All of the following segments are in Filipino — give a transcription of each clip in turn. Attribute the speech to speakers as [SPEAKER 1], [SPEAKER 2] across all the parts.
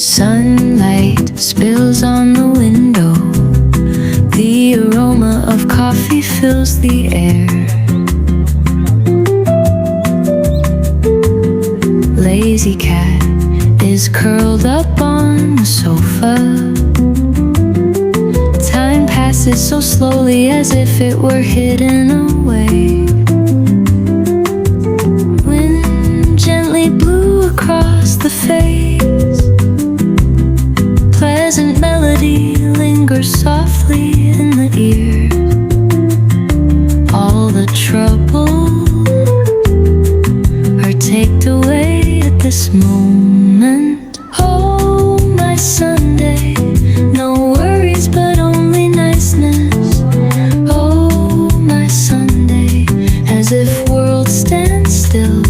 [SPEAKER 1] Sunlight spills on the window. The aroma of coffee fills the air. Lazy cat is curled up on the sofa. Time passes so slowly as if it were hidden away. Wind gently blew across the face. Pleasant melody lingers softly in the ear. All the trouble are taken away at this moment. Oh, my Sunday, no worries but only niceness. Oh, my Sunday, as if world stands still.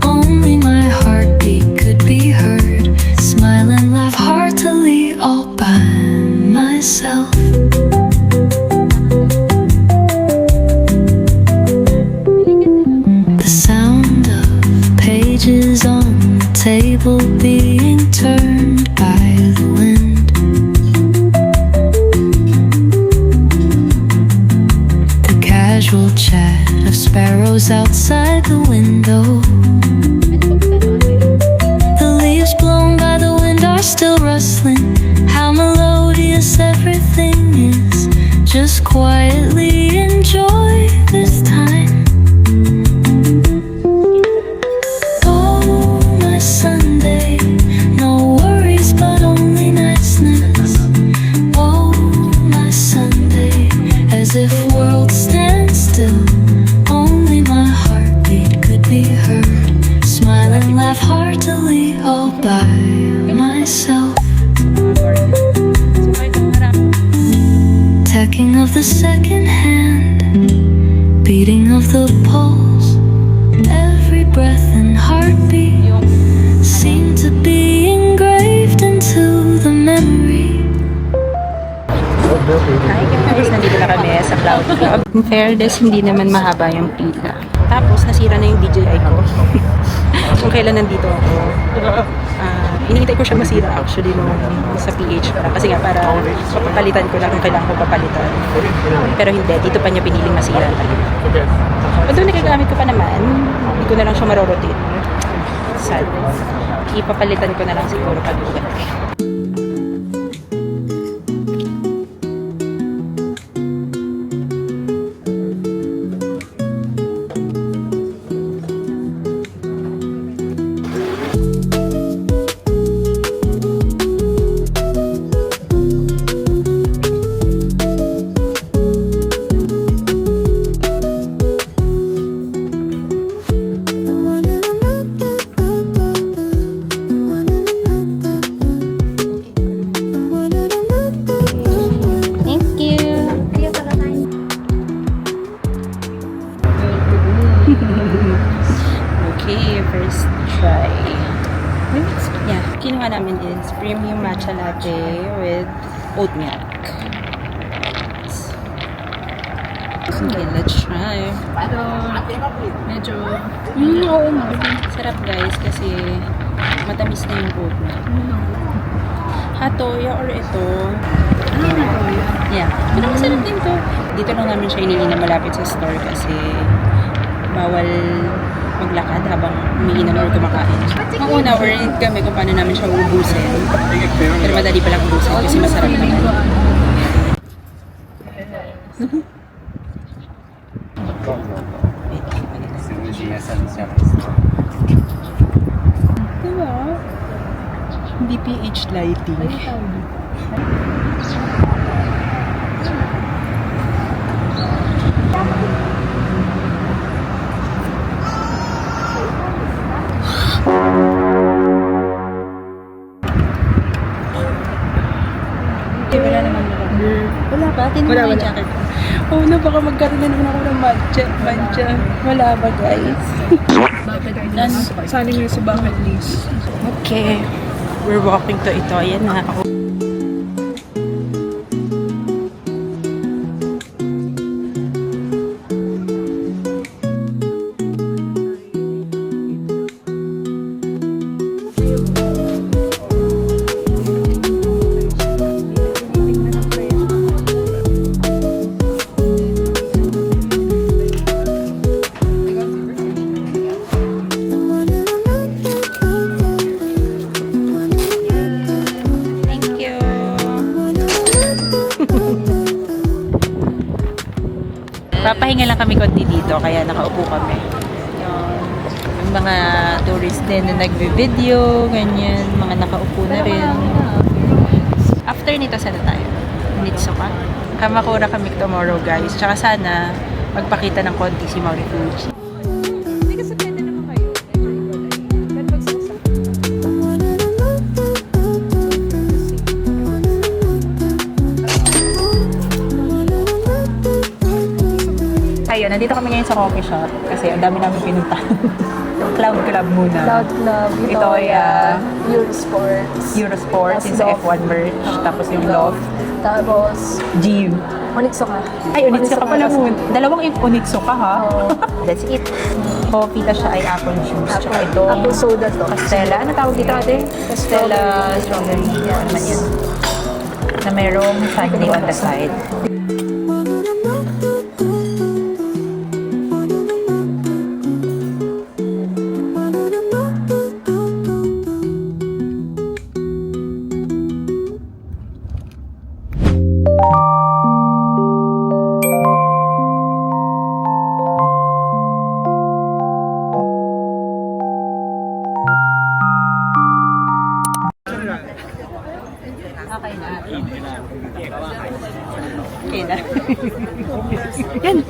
[SPEAKER 1] Only my heartbeat could be heard. Smile and laugh heartily all by myself. The sound of pages on the table being turned by the wind. The casual chat of sparrows outside the window. The leaves blown by the wind are still rustling. How melodious everything is. Just quietly enjoy this time. Oh, my Sunday, no worries but only niceness. Oh, my Sunday, as if world stands still. Only my heartbeat could be heard. Smile and laugh heartily all by myself. Tacking of the second hand, beating of the pulse. Every breath and heartbeat seem to be engraved into the memory.
[SPEAKER 2] Hi guys, nandito na kami sa Cloud Club. In fairness, hindi naman mahaba yung pila. Tapos, nasira na yung DJI ko. Kung kailan nandito ako. Hinihintay ko siya masira actually nung sa PH para. Kasi nga para papalitan ko na kung kailangan ko papalitan. Pero hindi, dito pa niya piniling masira. Although nagagamit ko pa naman, hindi ko na lang siya marorotate. Sad. Ipapalitan ko na lang siguro pag ugat. Okay, first try. Yeah, kinuha namin is premium matcha latte with oat milk. Okay, let's try.
[SPEAKER 3] Pero medyo
[SPEAKER 2] Oo nga. Sarap guys kasi matamis na yung oat milk. Hatoya or ito. Yeah, pero masarap din to. Dito lang namin siya inili na malapit sa store kasi bawal maglakad habang umiinom or kumakain. Nung una, worried kami kung paano namin siya uubusin. Pero madali palang ubusin kasi masarap naman. Diba? Hindi PH lighting. Wala naman wala pa? Tinanong mo yung jacket. Oh no, baka magkaroon na naman ako ng matcha. Wala ba guys?
[SPEAKER 3] sana nga sa bucket list.
[SPEAKER 2] Okay. We're walking to ito. Ayan na ako. Papahinga lang kami konti dito, kaya nakaupo kami. Yung mga tourist din na nagbe-video, ganyan, mga nakaupo na rin. After nito, sana tayo? Nitsuka. Kamakura kami tomorrow, guys. Tsaka sana, magpakita ng konti si Mauri Fuji. Hindi kasi pwede naman kayo. Pero magsasa. Ayun, nandito kami ngayon sa coffee shop kasi ang dami namin pinuntahan. Cloud Club muna.
[SPEAKER 3] Cloud Club,
[SPEAKER 2] Ito ay
[SPEAKER 3] Eurosports.
[SPEAKER 2] Eurosports,
[SPEAKER 3] Tapos
[SPEAKER 2] yung sa
[SPEAKER 3] Loft.
[SPEAKER 2] F1 merch, tapos yung Loft,
[SPEAKER 3] Tapos,
[SPEAKER 2] GU.
[SPEAKER 3] Onitsuka.
[SPEAKER 2] Ay, Onitsuka pala muna. Dalawang Onitsuka ha.
[SPEAKER 3] Oo.
[SPEAKER 2] That's it. Coffee na siya ay apple juice. Tsaka ito.
[SPEAKER 3] Apple soda to.
[SPEAKER 2] Castella. Ano tawag dito ate? Castella strawberry. Ano man yan? Na merong sundae on the side. Okay na. Okay na. Yan.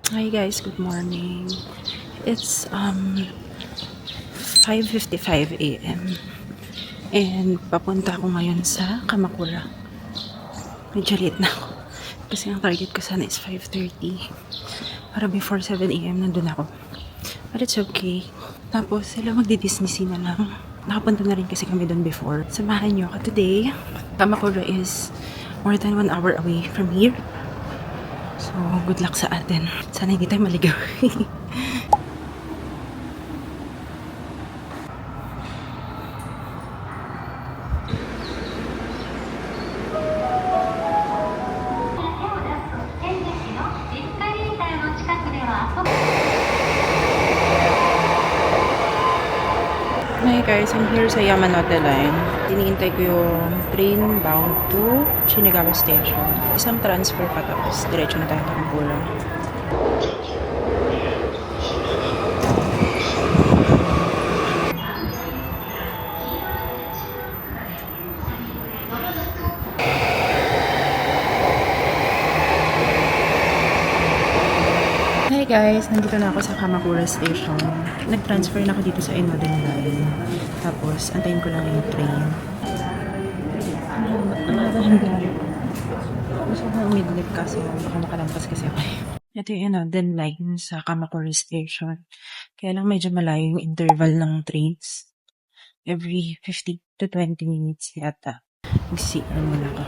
[SPEAKER 2] Hi guys, good morning. It's 5:55 a.m. And papunta ako ngayon sa Kamakura. Medyo late na ako. Kasi ang target ko sana is 5:30. Para before 7 a.m. nandun ako. But it's okay. Tapos sila magdi-Disney na lang. Nakapunta na rin kasi kami doon before. Samahan niyo ako today. Kamakura is more than 1 hour away from here. So, good luck sa atin. Sana hindi tayo maligaw. Hi guys, I'm here sa Yamanote Line. Tinihintay ko yung train bound to Shinagawa Station. Isang transfer pa tapos diretso na tayo sa Kamakura. Hi guys, nandito na ako sa Kamakura Station. Nag-transfer na ako dito sa Inoden Line. Tapos, antayin ko lang yung train. Gusto ko umidlip kasi baka makalampas kasi ako. Ito yung Inoden Line sa Kamakura Station. Kaya lang medyo malayo yung interval ng trains. Every 15 to 20 minutes yata. Mag-CR muna ako.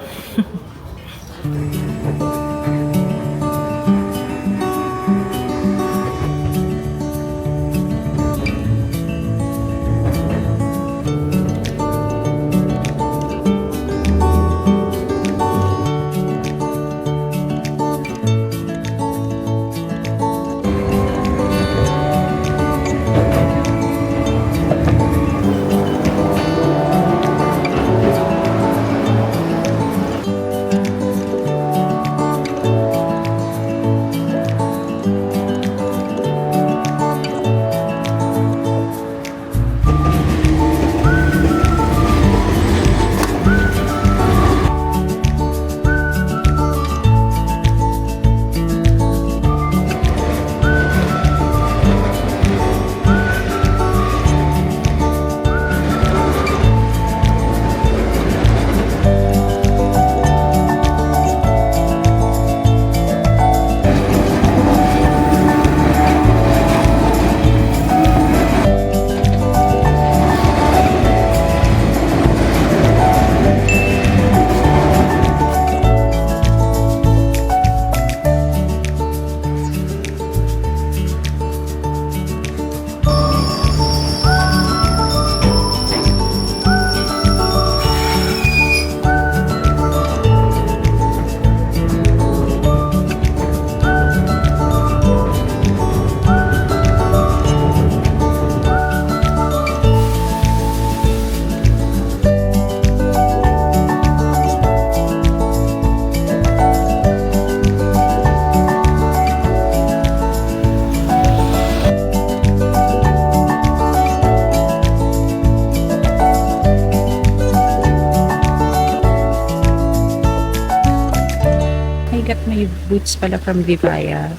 [SPEAKER 2] At may boots pala from Vivaya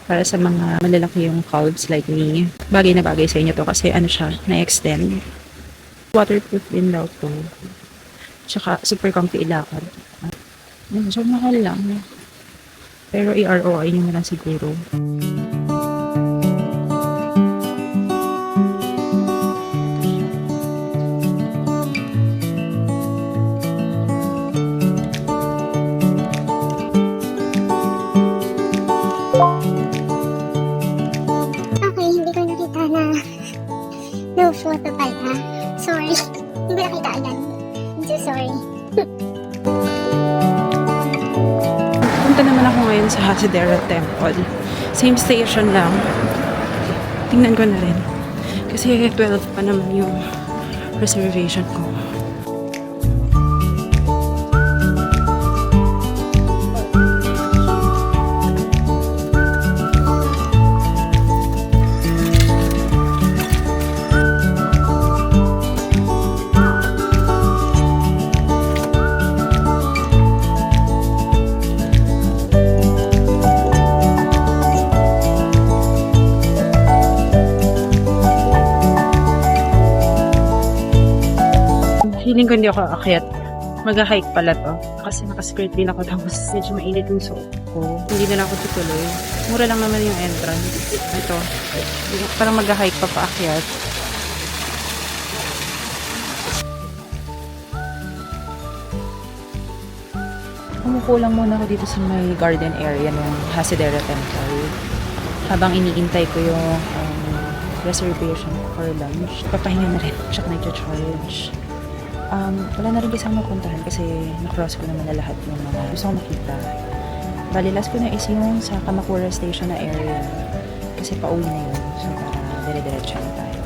[SPEAKER 2] para sa mga malalaki yung calves like me. Bagay na bagay sa inyo to kasi ano siya, na-extend. Waterproof din daw to. Tsaka super comfy ilakad. So mahal lang. Pero i-ROI nyo na lang siguro.
[SPEAKER 4] Okay, hindi ko nakita na no photo pala. Sorry. Hindi ko nakita agad. I'm so sorry.
[SPEAKER 2] Punta naman ako ngayon sa Hasidera Temple. Same station lang. Tingnan ko na rin. Kasi 12 pa naman yung reservation ko. Feeling ko hindi ako aakyat. Mag-hike pala to. Kasi nakaskirt din ako tapos medyo mainit yung suot ko. Hindi na lang ako tutuloy. Mura lang naman yung entrance. Ito. Parang mag-hike pa paakyat. Umupo lang muna ako dito sa may garden area ng Hasidera Temple. Habang iniintay ko yung reservation for lunch. Papahinga na rin. Tsaka nag-charge. Wala na rin kasi akong mapuntahan kasi na-cross ko naman na lahat yung mga gusto kong makita. Bali, last ko na is yung sa Kamakura Station na area. Kasi pauwi na yun. So, para dire-diretso na tayo.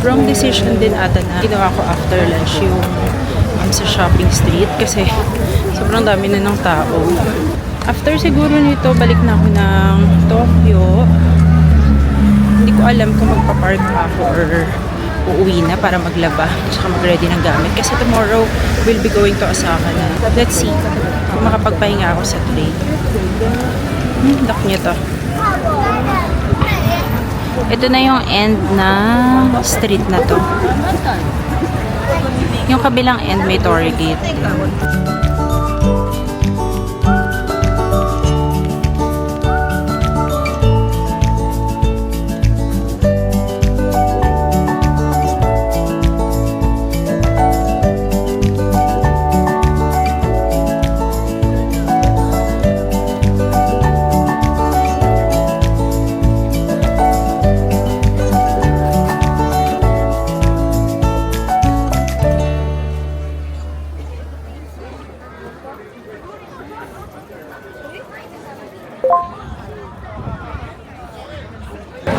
[SPEAKER 2] Wrong decision din ata na ginawa ko after lunch yung sa shopping street kasi sobrang dami na ng tao. After siguro nito, balik na ako ng Tokyo. Hindi ko alam kung magpa-park pa ako or uuwi na para maglaba tsaka mag-ready ng gamit. Kasi tomorrow, we'll be going to Osaka na. Let's see kung makapagpahinga ako sa train. Lock niyo to. Ito na yung end na street na to. Yung kabilang end may Torii Gate.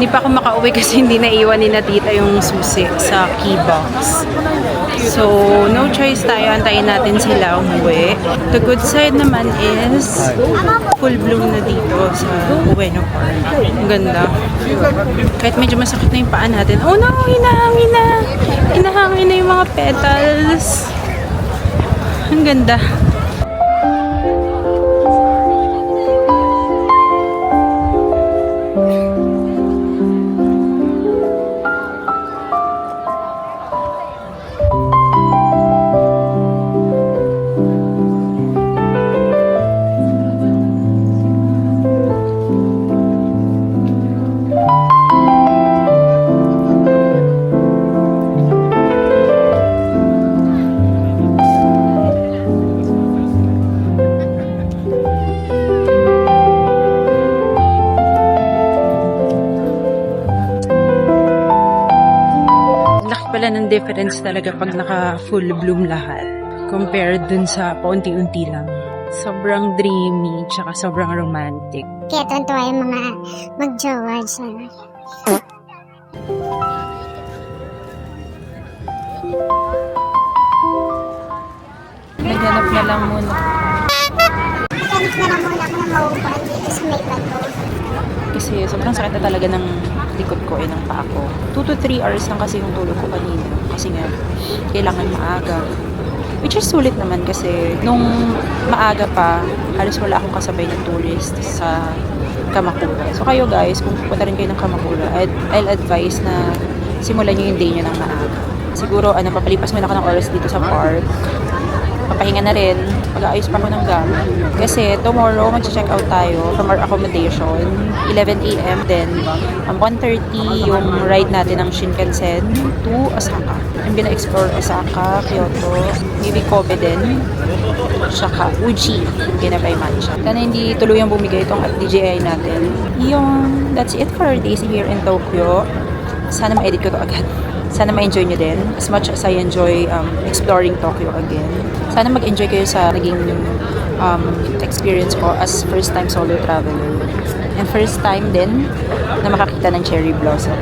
[SPEAKER 2] Hindi pa ako makauwi kasi hindi naiwan ni na tita yung susi sa key box. So, no choice tayo. Antayin natin sila umuwi. The good side naman is full bloom na dito sa Ueno Park. Ang ganda. Kahit medyo masakit na yung paa natin. Oh no! Hinahangin na! Hinahangin na yung mga petals. Ang ganda. Laki pala ng difference talaga pag naka full bloom lahat compared dun sa paunti-unti lang. Sobrang dreamy, tsaka sobrang romantic.
[SPEAKER 4] Kaya tuwan-tuwa yung mga mag-jowa dyan.
[SPEAKER 2] Naghanap na lang muna.
[SPEAKER 4] Naghanap na lang muna ako ng mauupuan dito sa may bato.
[SPEAKER 2] Kasi sobrang sakit na talaga ng likod ko ng paa ko. 2 to 3 hours lang kasi yung tulog ko kanina. Kasi nga, kailangan maaga. Which is sulit naman kasi nung maaga pa, halos wala akong kasabay ng tourist sa Kamakura. So kayo guys, kung pupunta rin kayo ng Kamakura, I'll advise na simulan nyo yung day nyo ng maaga. Siguro, papalipas muna ako ng oras dito sa park. Papahinga na rin. Mag-aayos pa ako ng gamit. Kasi tomorrow, mag-check out tayo from our accommodation. 11 a.m. Then, 1:30 yung ride natin ng Shinkansen to Osaka. Yung bina-explore Osaka, Kyoto, maybe Kobe din. Tsaka Uji, Ginabay Mancha. Sana hindi tuluyang bumigay itong at DJI natin. Yung, that's it for our days here in Tokyo. Sana ma-edit ko to agad. Sana ma-enjoy nyo din. As much as I enjoy exploring Tokyo again. Sana mag-enjoy kayo sa naging experience ko as first time solo traveler. And first time din na makakita ng cherry blossom.